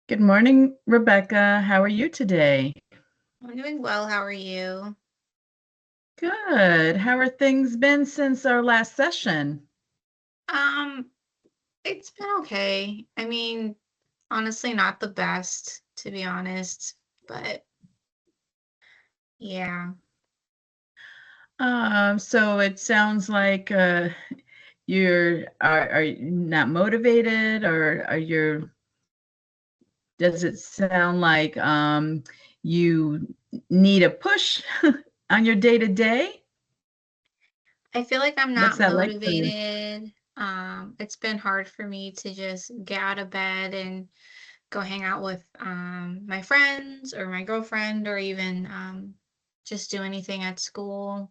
Good morning, Rebecca. How are you today? I'm doing well. How are you? Good. How are things been since our last session? Um, it's been okay. I mean, honestly, not the best, to be honest, but yeah. So it sounds like are you not motivated, or does it sound like you need a push on your day to day? I feel like I'm What's not that like for you? motivated. It's been hard for me to just get out of bed and go hang out with my friends or my girlfriend or even just do anything at school.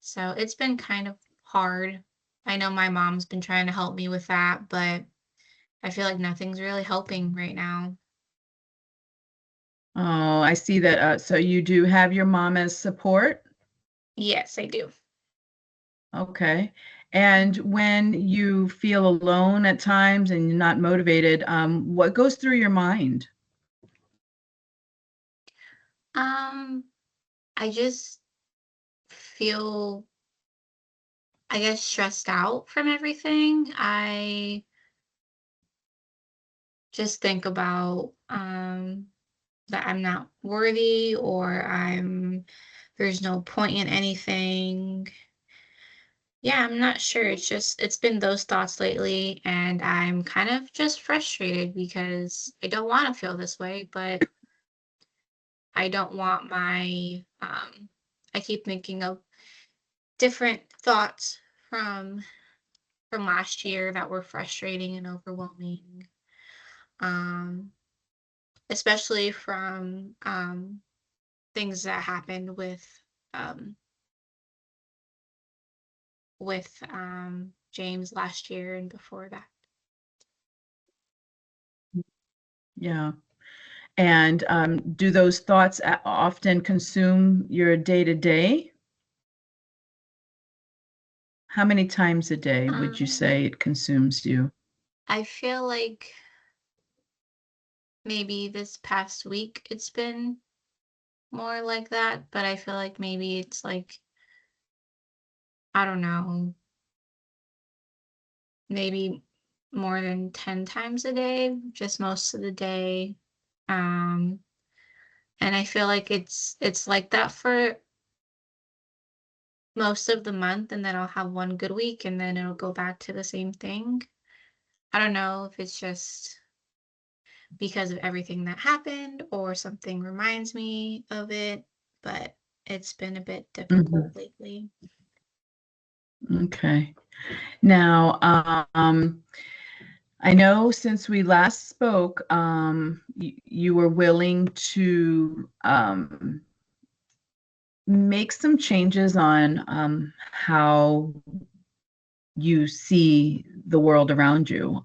So it's been kind of hard. I know my mom's been trying to help me with that, but I feel like nothing's really helping right now. Oh, I see that. So you do have your mom as support? Yes, I do. Okay. And when you feel alone at times and you're not motivated, what goes through your mind? Um, I just feel, I guess, stressed out from everything. I just think about that I'm not worthy or there's no point in anything. Yeah, I'm not sure. It's been those thoughts lately, and I'm kind of just frustrated because I don't want to feel this way, but I don't want I keep thinking of different thoughts from last year that were frustrating and overwhelming. Um, Especially from things that happened um with James last year and before that. Yeah. And do those thoughts often consume your day to day? How many times a day would you Um, say it consumes you? I feel like maybe this past week it's been more like that, but I feel like maybe it's like, I don't know, maybe more than 10 times a day, just most of the day. Um, and I feel like it's like that for most of the month, and then I'll have one good week and then it'll go back to the same thing. I don't know if it's just because of everything that happened or something reminds me of it, but it's been a bit Mhm. difficult lately. Okay. Now, I know since we last spoke, you were willing to make some changes on how you see the world around you.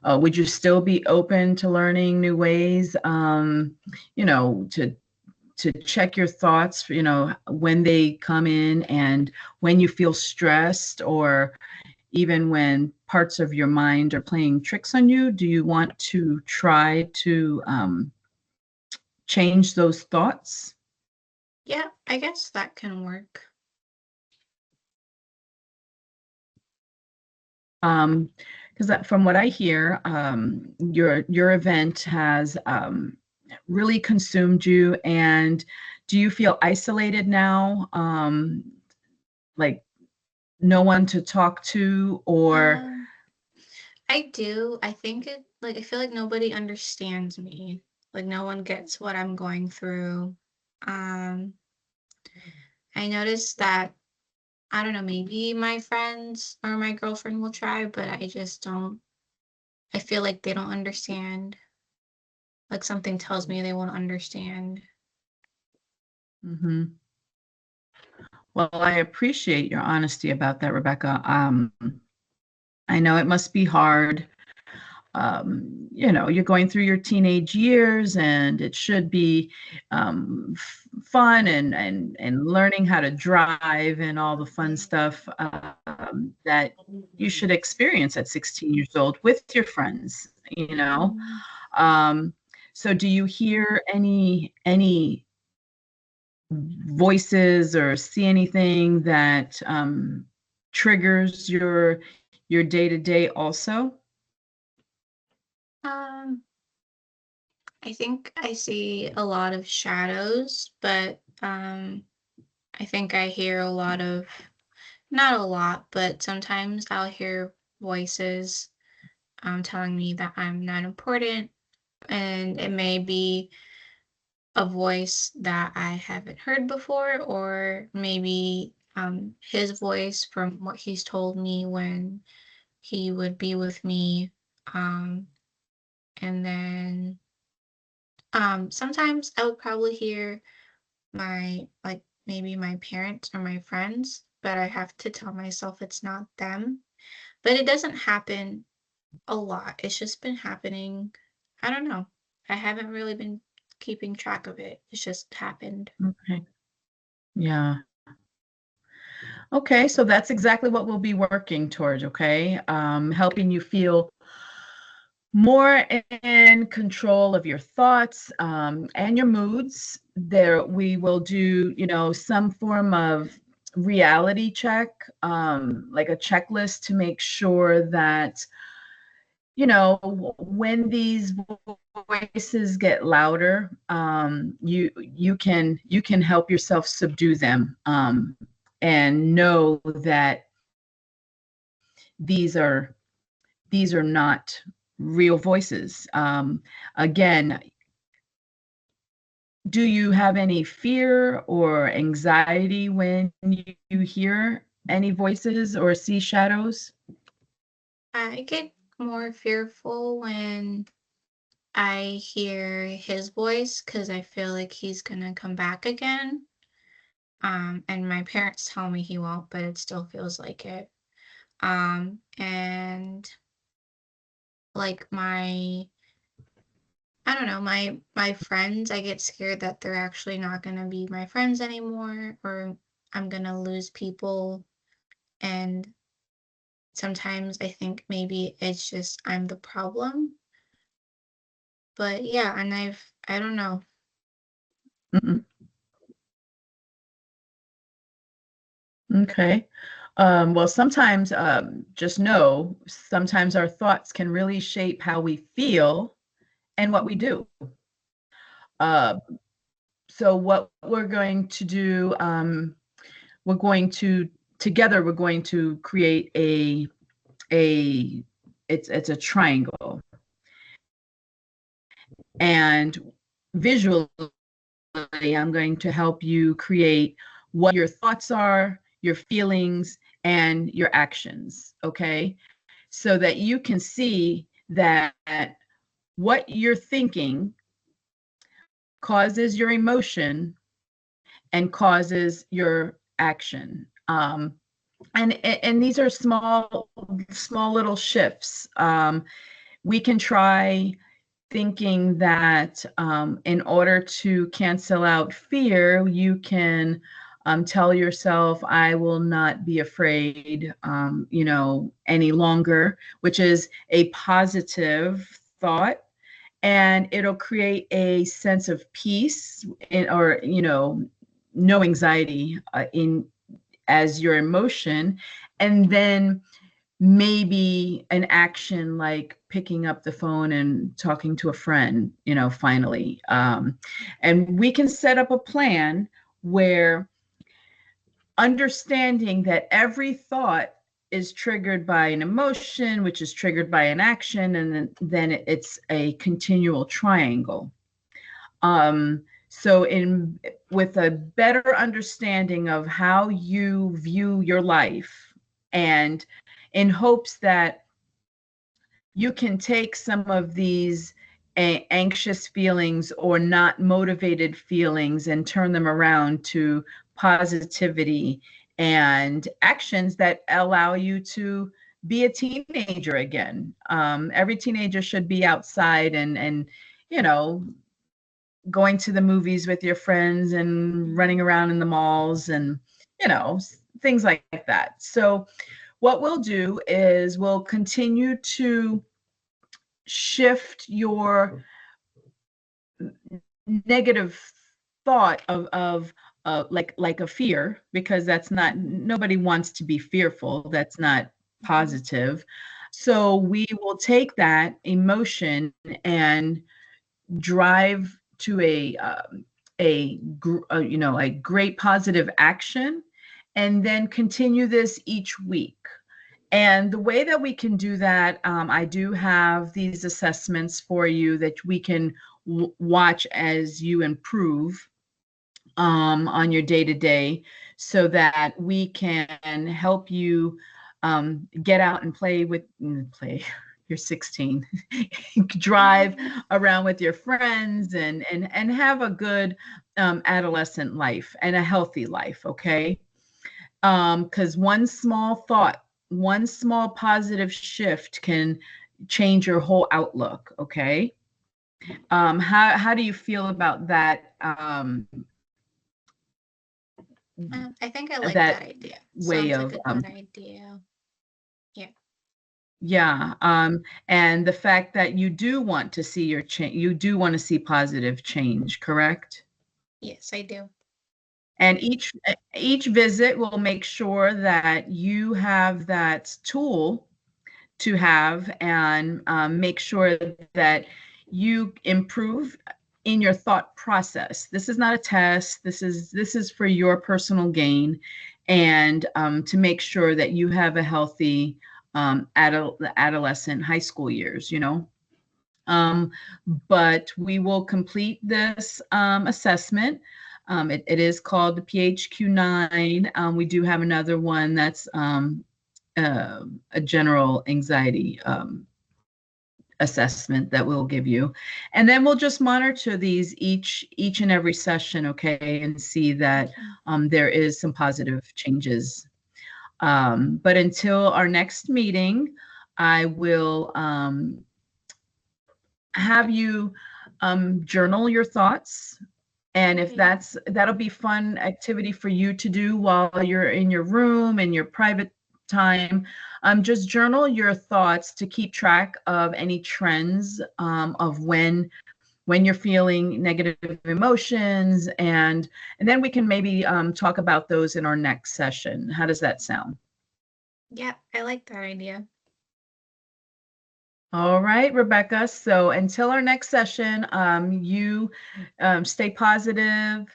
Would you still be open to learning new ways? To check your thoughts, when they come in, and when you feel stressed, or even when parts of your mind are playing tricks on you. Do you want to try to change those thoughts? Yeah, I guess that can work. Because from what I hear, your event has really consumed you. And do you feel isolated now? Like no one to talk to, or Um, I do. I think I feel like nobody understands me. Like no one gets what I'm going through. Um, I noticed that I don't know, maybe my friends or my girlfriend will try, but I just don't. I feel like they don't understand. Like something tells me they won't understand. Mhm. Well, I appreciate your honesty about that, Rebecca. I know it must be hard. You're going through your teenage years, and it should be fun, and learning how to drive and all the fun stuff that you should experience at 16 years old with your friends. Mhm. Um, so do you hear any voices or see anything that triggers your day to day also? Um, I think I see a lot of shadows, but I think I hear a lot of, not a lot, but sometimes I'll hear voices telling me that I'm not important, and it may be a voice that I haven't heard before, or maybe his voice from what he's told me when he would be with me. Um, and then sometimes I would probably hear my, like, maybe my parents or my friends, but I have to tell myself it's not them. But it doesn't happen a lot. It's just been happening. I don't know. I haven't really been keeping track of it. It's just happened. Okay. Yeah. Okay, so that's exactly what we'll be working towards, okay? Helping you feel more in control of your thoughts and your moods. There, we will do, some form of reality check, like a checklist to make sure that, when these voices get louder, you can help yourself subdue them, and know that these are these are not real voices. Again, do you have any fear or anxiety when you hear any voices or see shadows? I get more fearful when I hear his voice because I feel like he's gonna come back again. And my parents tell me he won't, but it still feels like it. And like I don't know, my friends, I get scared that they're actually not gonna be my friends anymore, or I'm gonna lose people. And sometimes I think maybe it's just I'm the problem. But yeah, and I don't know. Mhm. Okay. Well, sometimes, just know, sometimes our thoughts can really shape how we feel and what we do. Uh, so what we're going to do, we're going to together we're going to create a it's a triangle, and visually I'm going to help you create what your thoughts are, your feelings, and your actions, okay? So that you can see that what you're thinking causes your emotion and causes your action. And these are small little shifts. We can try thinking that, in order to cancel out fear, you can, tell yourself, I will not be afraid, any longer, which is a positive thought. And it'll create a sense of peace or, no anxiety in as your emotion. And then maybe an action like picking up the phone and talking to a friend, finally. And we can set up a plan where, understanding that every thought is triggered by an emotion, which is triggered by an action, and then it's a continual triangle. So in with a better understanding of how you view your life, and in hopes that you can take some of these anxious feelings or not motivated feelings and turn them around to positivity and actions that allow you to be a teenager again. Every teenager should be outside and you know going to the movies with your friends and running around in the malls and things like that. So what we'll do is we'll continue to shift your negative thought of like a fear, because that's not, nobody wants to be fearful. That's not positive. So we will take that emotion and drive to a great positive action, and then continue this each week. And the way that we can do that, I do have these assessments for you that we can watch as you improve on your day to day, so that we can help you get out and play. You're 16. Drive around with your friends and have a good adolescent life and a healthy life. Okay. Because one small thought, one small positive shift can change your whole outlook. Okay. How do you feel about that? I think I like that That idea. way Sounds like of a good idea. Yeah. yeah, and the fact that you do want to see your change, you do want to see positive change, correct? Yes, I do. And each visit will make sure that you have that tool to have, and make sure that you improve in your thought process. This is not a test. This is for your personal gain, and to make sure that you have a healthy adolescent high school years. Um, but we will complete this assessment. It is called the PHQ-9. We do have another one that's a general anxiety assessment that we'll give you, and then we'll just monitor these each and every session, okay, and see that there is some positive changes. But until our next meeting, I will have you journal your thoughts. And if Okay. that'll be fun activity for you to do while you're in your room in your private time. Just journal your thoughts to keep track of any trends of when you're feeling negative emotions, and then we can maybe talk about those in our next session. How does that sound? Yeah, I like that idea. All right, Rebecca. So until our next session, you stay positive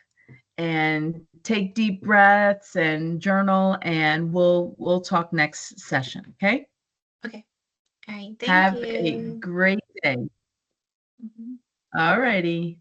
and take deep breaths and journal, and we'll talk next session. Okay. Okay. All right. Thank Have a you. great day. Mhm. All righty.